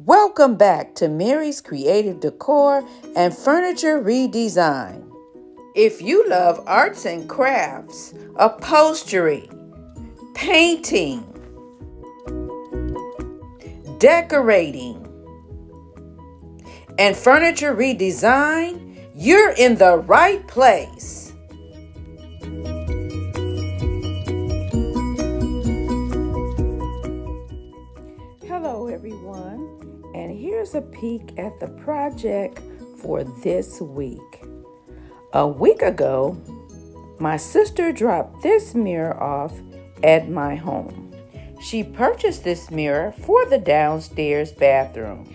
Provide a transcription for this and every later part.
Welcome back to Mary's Creative Decor and Furniture Redesign. If you love arts and crafts, upholstery, painting, decorating, and furniture redesign, you're in the right place. Hello everyone, and here's a peek at the project for this week. A week ago, my sister dropped this mirror off at my home. She purchased this mirror for the downstairs bathroom,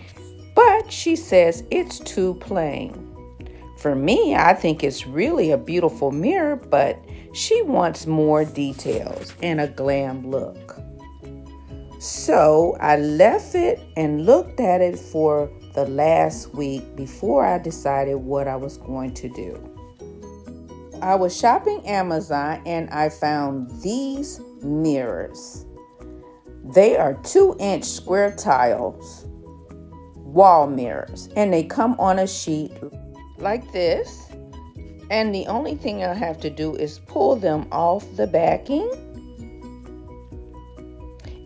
but she says it's too plain. For me, I think it's really a beautiful mirror, but she wants more details and a glam look. So I left it and looked at it for the last week before I decided what I was going to do. I was shopping Amazon and I found these mirrors. They are 2-inch square tiles, wall mirrors, and they come on a sheet like this. And the only thing I have to do is pull them off the backing,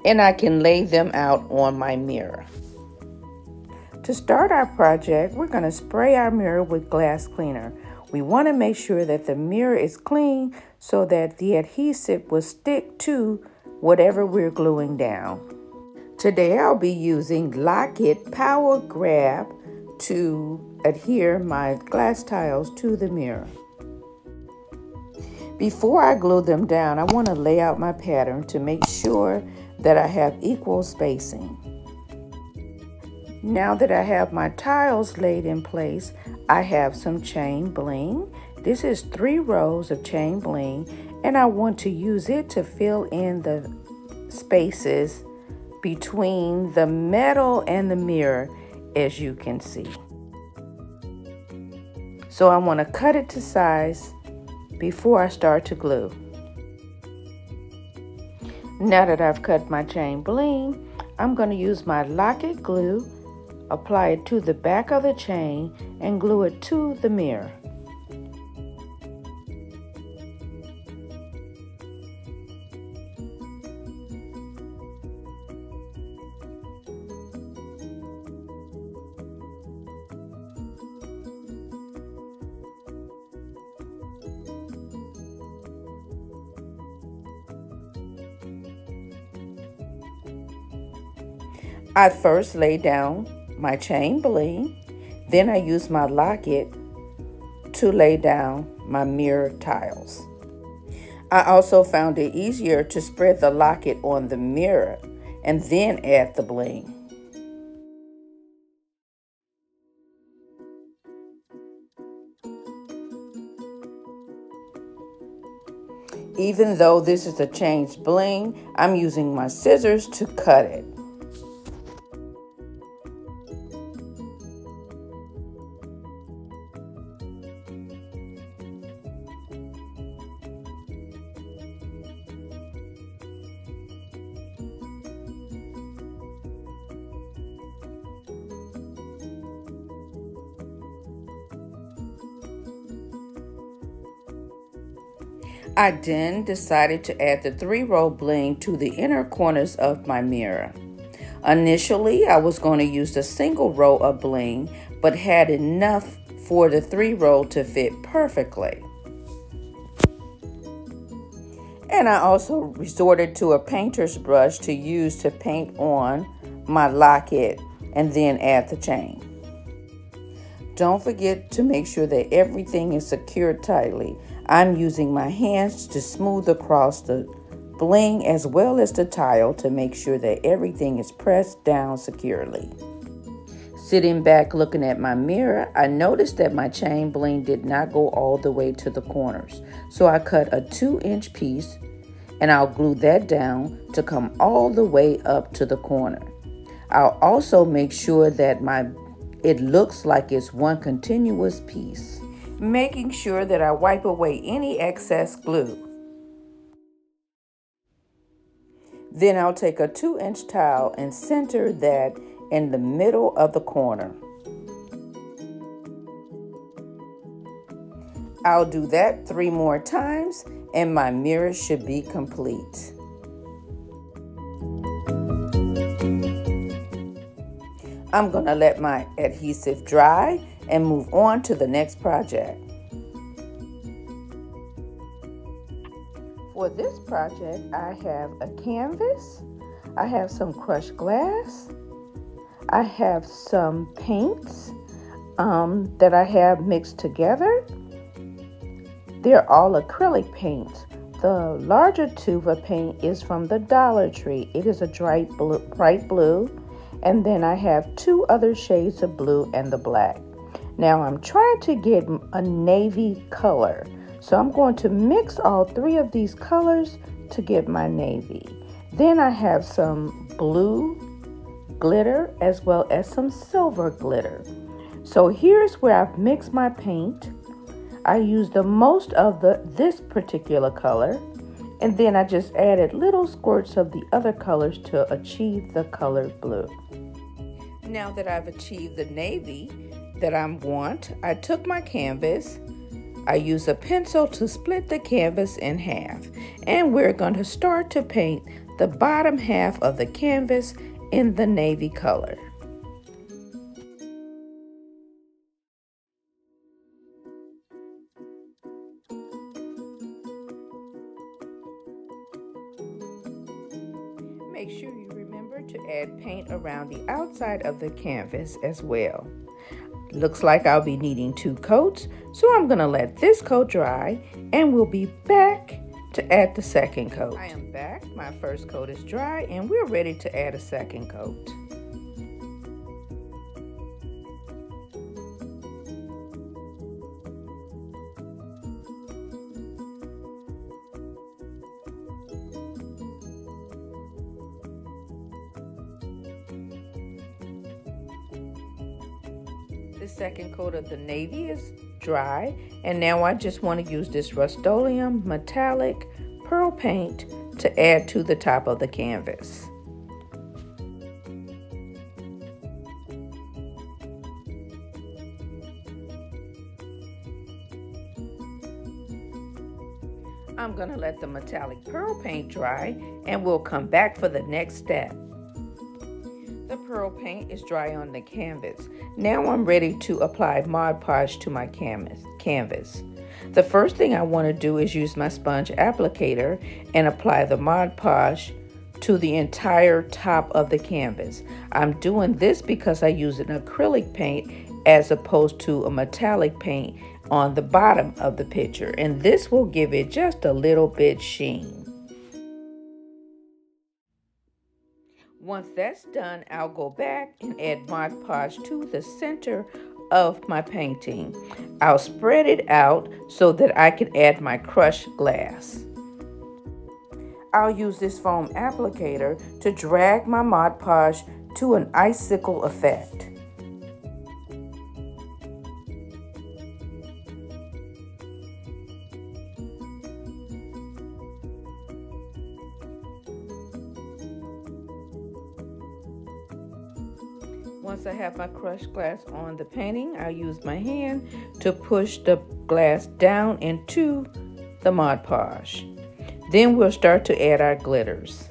and I can lay them out on my mirror. To start our project, we're going to spray our mirror with glass cleaner. We want to make sure that the mirror is clean so that the adhesive will stick to whatever we're gluing down. Today I'll be using Lock-It Power Grab to adhere my glass tiles to the mirror. Before I glue them down, I want to lay out my pattern to make sure that I have equal spacing. Now that I have my tiles laid in place, I have some chain bling. This is 3 rows of chain bling, and I want to use it to fill in the spaces between the metal and the mirror, as you can see. So I want to cut it to size before I start to glue. Now that I've cut my chain bling, I'm going to use my Lock-It glue, apply it to the back of the chain, and glue it to the mirror. I first lay down my chain bling, then I use my Lock-It to lay down my mirror tiles. I also found it easier to spread the Lock-It on the mirror and then add the bling. Even though this is a changed bling, I'm using my scissors to cut it. I then decided to add the 3-row bling to the inner corners of my mirror. Initially, I was going to use the single row of bling, but had enough for the 3-row to fit perfectly. And I also resorted to a painter's brush to use to paint on my Lock-It and then add the chain. Don't forget to make sure that everything is secured tightly. I'm using my hands to smooth across the bling as well as the tile to make sure that everything is pressed down securely. Sitting back looking at my mirror, I noticed that my chain bling did not go all the way to the corners. So I cut a 2-inch piece and I'll glue that down to come all the way up to the corner. I'll also make sure that it looks like it's one continuous piece, making sure that I wipe away any excess glue. Then I'll take a 2-inch towel and center that in the middle of the corner. I'll do that 3 more times and my mirror should be complete. I'm going to let my adhesive dry and move on to the next project. For this project, I have a canvas, I have some crushed glass, I have some paints that I have mixed together. They're all acrylic paints. The larger tube of paint is from the Dollar Tree. It is a bright blue. And then I have 2 other shades of blue and the black. Now I'm trying to get a navy color. So I'm going to mix all 3 of these colors to get my navy. Then I have some blue glitter as well as some silver glitter. So here's where I've mixed my paint. I used the most of this particular color. And then I just added little squirts of the other colors to achieve the color blue. Now that I've achieved the navy that I want, I took my canvas. I used a pencil to split the canvas in half. And we're going to start to paint the bottom half of the canvas in the navy color. Make sure you remember to add paint around the outside of the canvas as well. Looks like I'll be needing 2 coats, so I'm going to let this coat dry and we'll be back to add the second coat. I am back. My first coat is dry and we're ready to add a second coat. The second coat of the navy is dry, and now I just want to use this Rust-Oleum metallic pearl paint to add to the top of the canvas. I'm going to let the metallic pearl paint dry and we'll come back for the next step. The pearl paint is dry on the canvas. Now I'm ready to apply Mod Podge to my canvas. The first thing I want to do is use my sponge applicator and apply the Mod Podge to the entire top of the canvas. I'm doing this because I use an acrylic paint as opposed to a metallic paint on the bottom of the picture, and this will give it just a little bit sheen. Once that's done, I'll go back and add Mod Podge to the center of my painting. I'll spread it out so that I can add my crushed glass. I'll use this foam applicator to drag my Mod Podge to an icicle effect. Once I have my crushed glass on the painting, I'll use my hand to push the glass down into the Mod Podge. Then we'll start to add our glitters.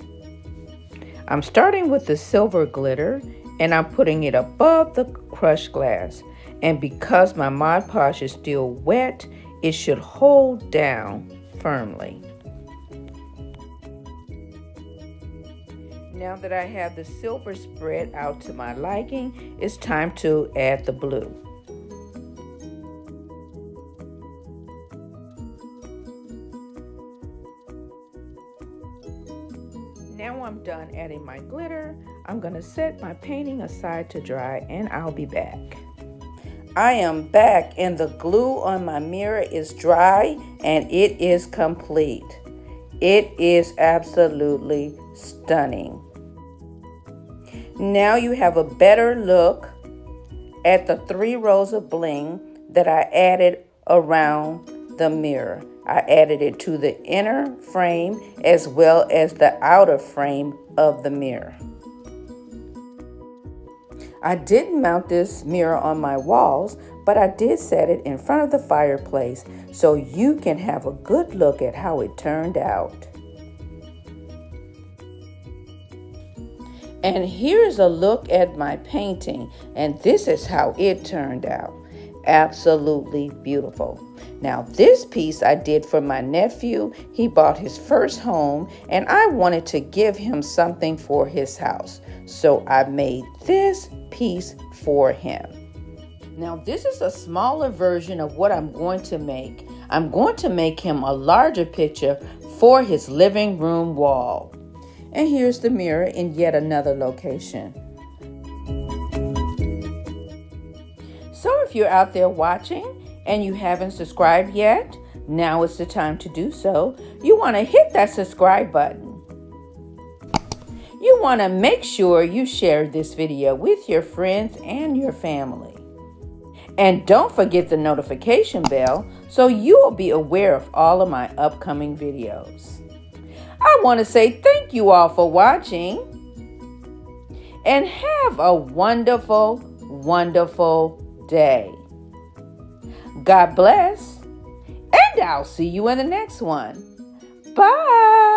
I'm starting with the silver glitter and I'm putting it above the crushed glass. And because my Mod Podge is still wet, it should hold down firmly. Now that I have the silver spread out to my liking, it's time to add the blue. Now I'm done adding my glitter. I'm going to set my painting aside to dry and I'll be back. I am back and the glue on my mirror is dry and it is complete. It is absolutely stunning. Now you have a better look at the 3 rows of bling that I added around the mirror. I added it to the inner frame as well as the outer frame of the mirror. I didn't mount this mirror on my walls, but I did set it in front of the fireplace so you can have a good look at how it turned out. And here's a look at my painting, and this is how it turned out. Absolutely beautiful. Now this piece I did for my nephew. He bought his first home and I wanted to give him something for his house. So I made this piece for him. Now this is a smaller version of what I'm going to make. I'm going to make him a larger picture for his living room wall. And here's the mirror in yet another location. So if you're out there watching and you haven't subscribed yet, now is the time to do so. You want to hit that subscribe button. You want to make sure you share this video with your friends and your family. And don't forget the notification bell so you will be aware of all of my upcoming videos. I want to say thank you all for watching and have a wonderful, wonderful day. God bless, and I'll see you in the next one. Bye.